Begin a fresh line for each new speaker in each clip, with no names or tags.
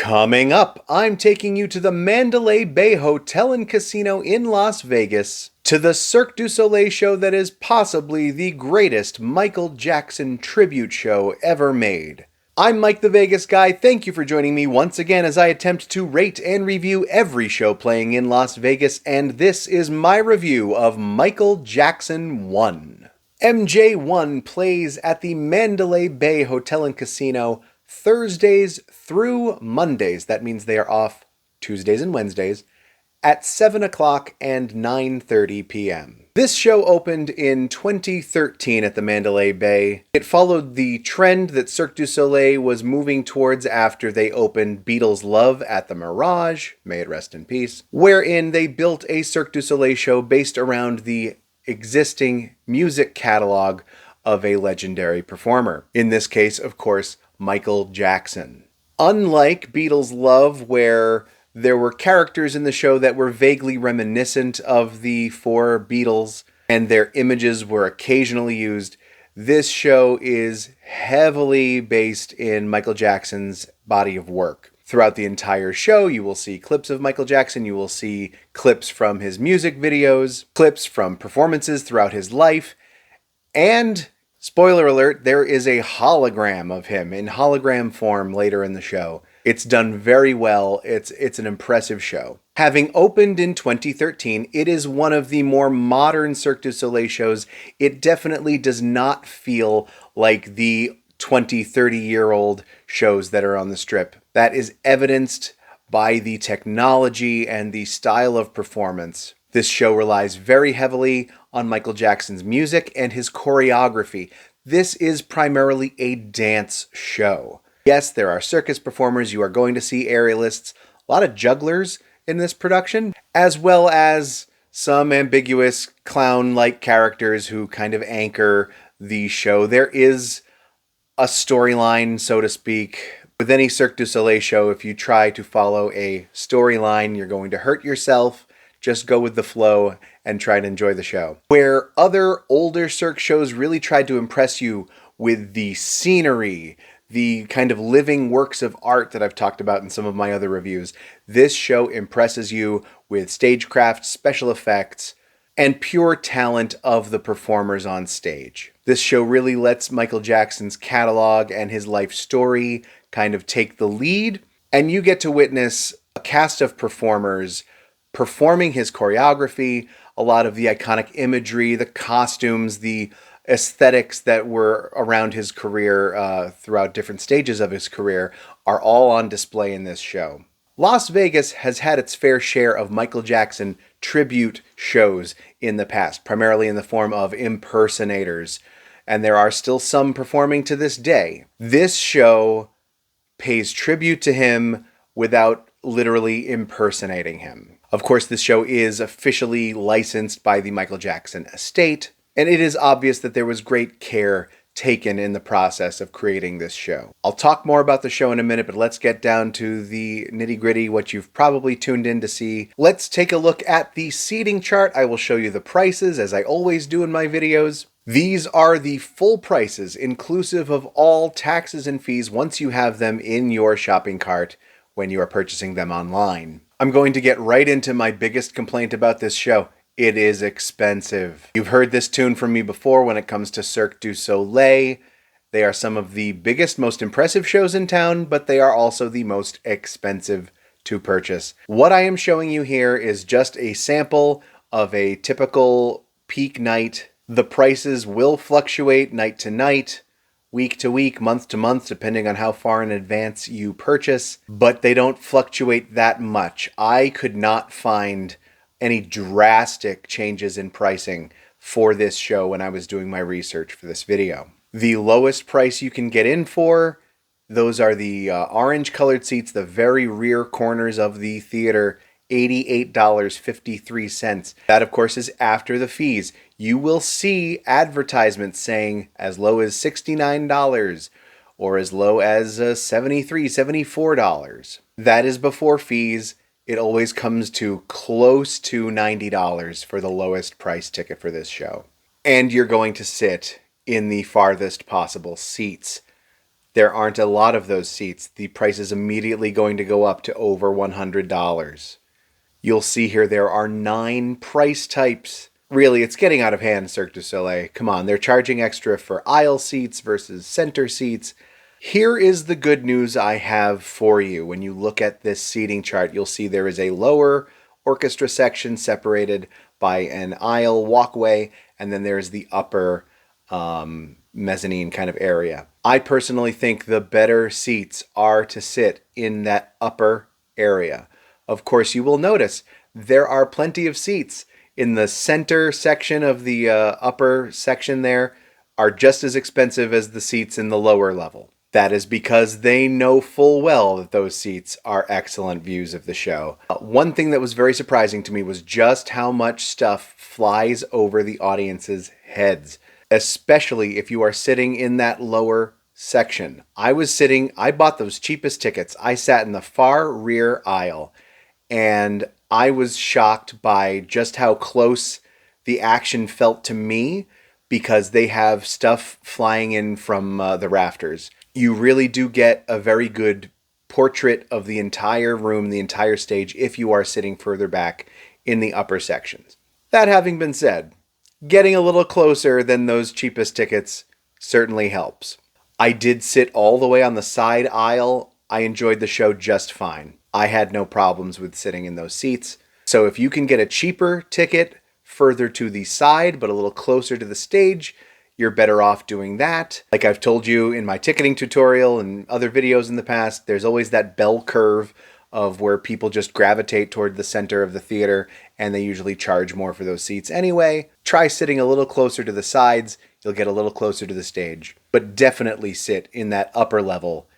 Coming up, I'm taking you to the Mandalay Bay Hotel and Casino in Las Vegas, to the Cirque du Soleil show that is possibly the greatest Michael Jackson tribute show ever made. I'm Mike the Vegas Guy. Thank you for joining me once again as I attempt to rate and review every show playing in Las Vegas, and this is my review of Michael Jackson 1. MJ1 plays at the Mandalay Bay Hotel and Casino Thursdays through Mondays. That means they are off Tuesdays and Wednesdays at 7 o'clock and 9:30 p.m. This show opened in 2013 at the Mandalay Bay. It followed the trend that Cirque du Soleil was moving towards after they opened Beatles Love at the Mirage, may it rest in peace, wherein they built a Cirque du Soleil show based around the existing music catalog of a legendary performer. In this case, of course, Michael Jackson. Unlike Beatles Love, where there were characters in the show that were vaguely reminiscent of the four Beatles and their images were occasionally used, this show is heavily based in Michael Jackson's body of work. Throughout the entire show, you will see clips of Michael Jackson, you will see clips from his music videos, clips from performances throughout his life, and spoiler alert, there is a hologram of him in hologram form later in the show. It's done very well. It's an impressive show. Having opened in 2013, it is one of the more modern Cirque du Soleil shows. It definitely does not feel like the 20, 30-year-old shows that are on the Strip. That is evidenced by the technology and the style of performance. This show relies very heavily on Michael Jackson's music and his choreography. This is primarily a dance show. Yes, there are circus performers. You are going to see aerialists, a lot of jugglers in this production, as well as some ambiguous clown-like characters who kind of anchor the show. There is a storyline, so to speak. With any Cirque du Soleil show, if you try to follow a storyline, you're going to hurt yourself. Just go with the flow and try to enjoy the show. Where other older Cirque shows really tried to impress you with the scenery, the kind of living works of art that I've talked about in some of my other reviews, this show impresses you with stagecraft, special effects, and pure talent of the performers on stage. This show really lets Michael Jackson's catalog and his life story kind of take the lead, and you get to witness a cast of performers performing his choreography, a lot of the iconic imagery, the costumes, the aesthetics that were around his career throughout different stages of his career are all on display in this show. Las Vegas has had its fair share of Michael Jackson tribute shows in the past, primarily in the form of impersonators, and there are still some performing to this day. This show pays tribute to him without literally impersonating him. Of course, this show is officially licensed by the Michael Jackson estate, and it is obvious that there was great care taken in the process of creating this show. I'll talk more about the show in a minute, but let's get down to the nitty-gritty, what you've probably tuned in to see. Let's take a look at the seating chart. I will show you the prices, as I always do in my videos. These are the full prices, inclusive of all taxes and fees, once you have them in your shopping cart when you are purchasing them online. I'm going to get right into my biggest complaint about this show. It is expensive. You've heard this tune from me before when it comes to Cirque du Soleil. They are some of the biggest, most impressive shows in town, but they are also the most expensive to purchase. What I am showing you here is just a sample of a typical peak night. The prices will fluctuate night to night, week to week, month to month, depending on how far in advance you purchase, but they don't fluctuate that much. I could not find any drastic changes in pricing for this show when I was doing my research for this video. The lowest price you can get in for, those are the orange colored seats, the very rear corners of the theater, $88.53. That, of course, is after the fees. You will see advertisements saying as low as $69 or as low as $73, $74. That is before fees. It always comes to close to $90 for the lowest price ticket for this show. And you're going to sit in the farthest possible seats. there aren't a lot of those seats. The price is immediately going to go up to over $100. You'll see here there are 9 price types. Really, it's getting out of hand, Cirque du Soleil. Come on, they're charging extra for aisle seats versus center seats. Here is the good news I have for you. When you look at this seating chart, you'll see there is a lower orchestra section separated by an aisle walkway, and then there's the upper mezzanine kind of area. I personally think the better seats are to sit in that upper area. Of course, you will notice there are plenty of seats in the center section of the upper section there are just as expensive as the seats in the lower level. That is because they know full well that those seats are excellent views of the show. One thing that was very surprising to me was just how much stuff flies over the audience's heads, especially if you are sitting in that lower section. I bought those cheapest tickets. I sat in the far rear aisle, and I was shocked by just how close the action felt to me because they have stuff flying in from the rafters. You really do get a very good portrait of the entire room, the entire stage, if you are sitting further back in the upper sections. That having been said, getting a little closer than those cheapest tickets certainly helps. I did sit all the way on the side aisle. I enjoyed the show just fine. I had no problems with sitting in those seats. So if you can get a cheaper ticket further to the side, but a little closer to the stage, you're better off doing that. Like I've told you in my ticketing tutorial and other videos in the past, there's always that bell curve of where people just gravitate toward the center of the theater, and they usually charge more for those seats anyway. Try sitting a little closer to the sides. You'll get a little closer to the stage. But definitely sit in that upper level.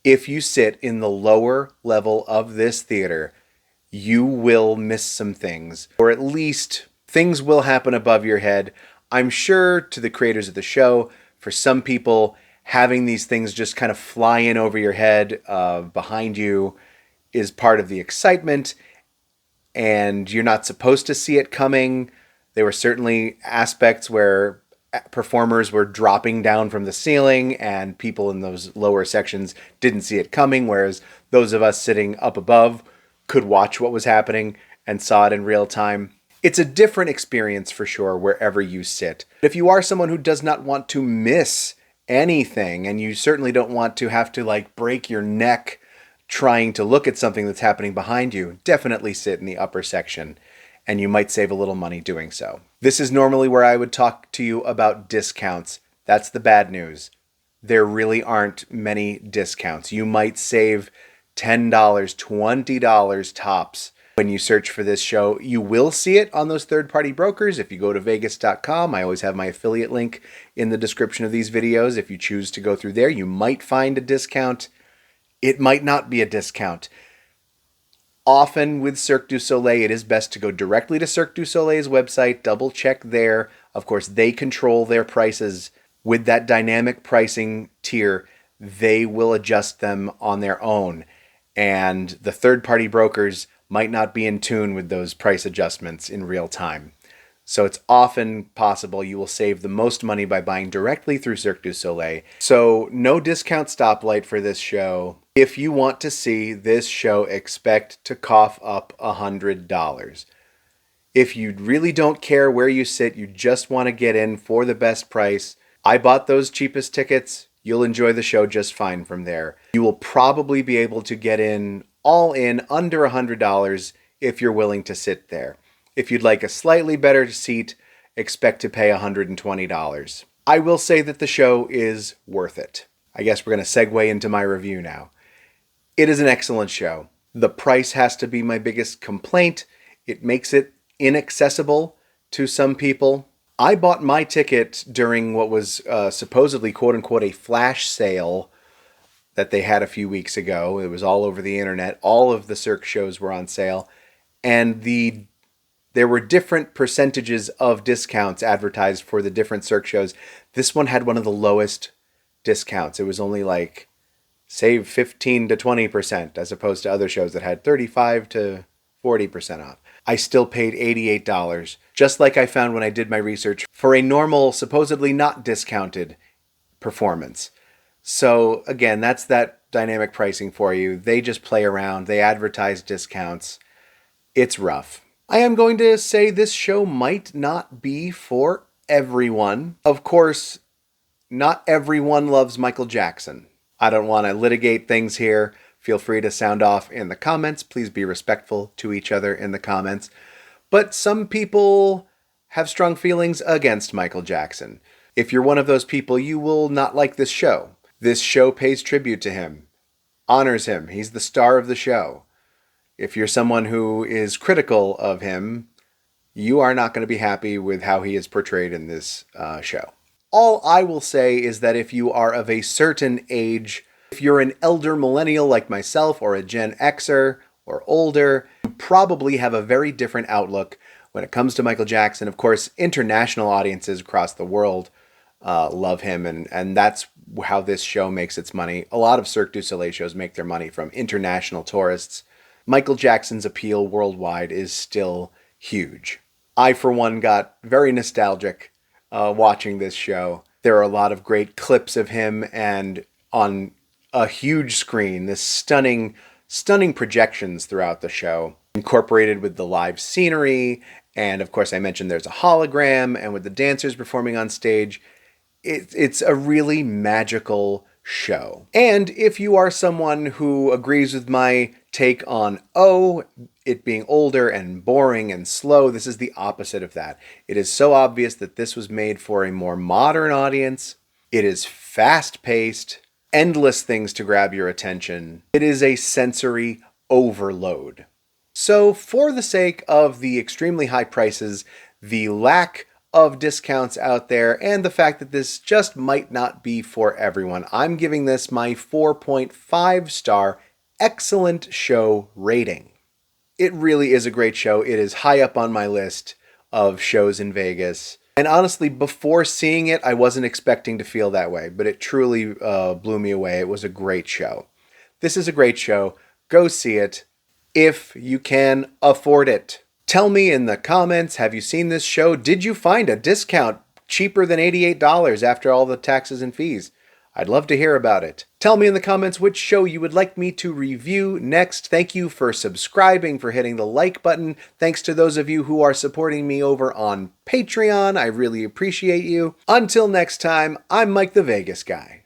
If you sit in the lower level of this theater, you will miss some things, or at least things will happen above your head. I'm sure to the creators of the show, for some people, having these things just kind of fly in over your head behind you is part of the excitement, and you're not supposed to see it coming. There were certainly aspects where performers were dropping down from the ceiling and people in those lower sections didn't see it coming, whereas those of us sitting up above could watch what was happening and saw it in real time. It's a different experience for sure wherever you sit. If you are someone who does not want to miss anything, and you certainly don't want to have to break your neck trying to look at something that's happening behind you, definitely sit in the upper section, and you might save a little money doing so. This is normally where I would talk to you about discounts. That's the bad news. There really aren't many discounts. You might save $10, $20 tops when you search for this show. You will see it on those third-party brokers. If you go to vegas.com, I always have my affiliate link in the description of these videos. If you choose to go through there, you might find a discount. It might not be a discount. Often with Cirque du Soleil, it is best to go directly to Cirque du Soleil's website, double check there. Of course, they control their prices with that dynamic pricing tier. They will adjust them on their own. And the third-party brokers might not be in tune with those price adjustments in real time. So it's often possible you will save the most money by buying directly through Cirque du Soleil. So no discount stoplight for this show. If you want to see this show, expect to cough up $100. If you really don't care where you sit, you just want to get in for the best price, I bought those cheapest tickets. You'll enjoy the show just fine from there. You will probably be able to get in all in under $100 if you're willing to sit there. If you'd like a slightly better seat, expect to pay $120. I will say that the show is worth it. I guess we're going to segue into my review now. It is an excellent show. The price has to be my biggest complaint. It makes it inaccessible to some people. I bought my ticket during what was supposedly quote-unquote a flash sale that they had a few weeks ago. It was all over the internet. All of the Cirque shows were on sale. And there were different percentages of discounts advertised for the different Cirque shows. This one had one of the lowest discounts. It was only save 15 to 20% as opposed to other shows that had 35 to 40% off. I still paid $88, just like I found when I did my research for a normal, supposedly not discounted performance. So again, that's that dynamic pricing for you. They just play around, they advertise discounts. It's rough. I am going to say this show might not be for everyone. Of course, not everyone loves Michael Jackson. I don't want to litigate things here. Feel free to sound off in the comments. Please be respectful to each other in the comments. But some people have strong feelings against Michael Jackson. If you're one of those people, you will not like this show. This show pays tribute to him, honors him. He's the star of the show. If you're someone who is critical of him, you are not going to be happy with how he is portrayed in this show. All I will say is that if you are of a certain age, if you're an elder millennial like myself or a Gen Xer or older, you probably have a very different outlook when it comes to Michael Jackson. Of course, international audiences across the world love him, and that's how this show makes its money. A lot of Cirque du Soleil shows make their money from international tourists. Michael Jackson's appeal worldwide is still huge. I, for one, got very nostalgic watching this show. There are a lot of great clips of him, and on a huge screen, this stunning projections throughout the show, incorporated with the live scenery. And of course, I mentioned there's a hologram, and with the dancers performing on stage, it's a really magical show. And if you are someone who agrees with my take on it being older and boring and slow, this is the opposite of that. It is so obvious that this was made for a more modern audience. It is fast-paced, endless things to grab your attention. It is a sensory overload. So for the sake of the extremely high prices, the lack of discounts out there, and the fact that this just might not be for everyone, I'm giving this my 4.5 star excellent show rating. It really is a great show. It is high up on my list of shows in Vegas. And honestly, before seeing it, I wasn't expecting to feel that way, but it truly blew me away. It was a great show. This is a great show. Go see it if you can afford it. Tell me in the comments, have you seen this show? Did you find a discount cheaper than $88 after all the taxes and fees? I'd love to hear about it. Tell me in the comments which show you would like me to review next. Thank you for subscribing, for hitting the like button. Thanks to those of you who are supporting me over on Patreon. I really appreciate you. Until next time, I'm Mike the Vegas Guy.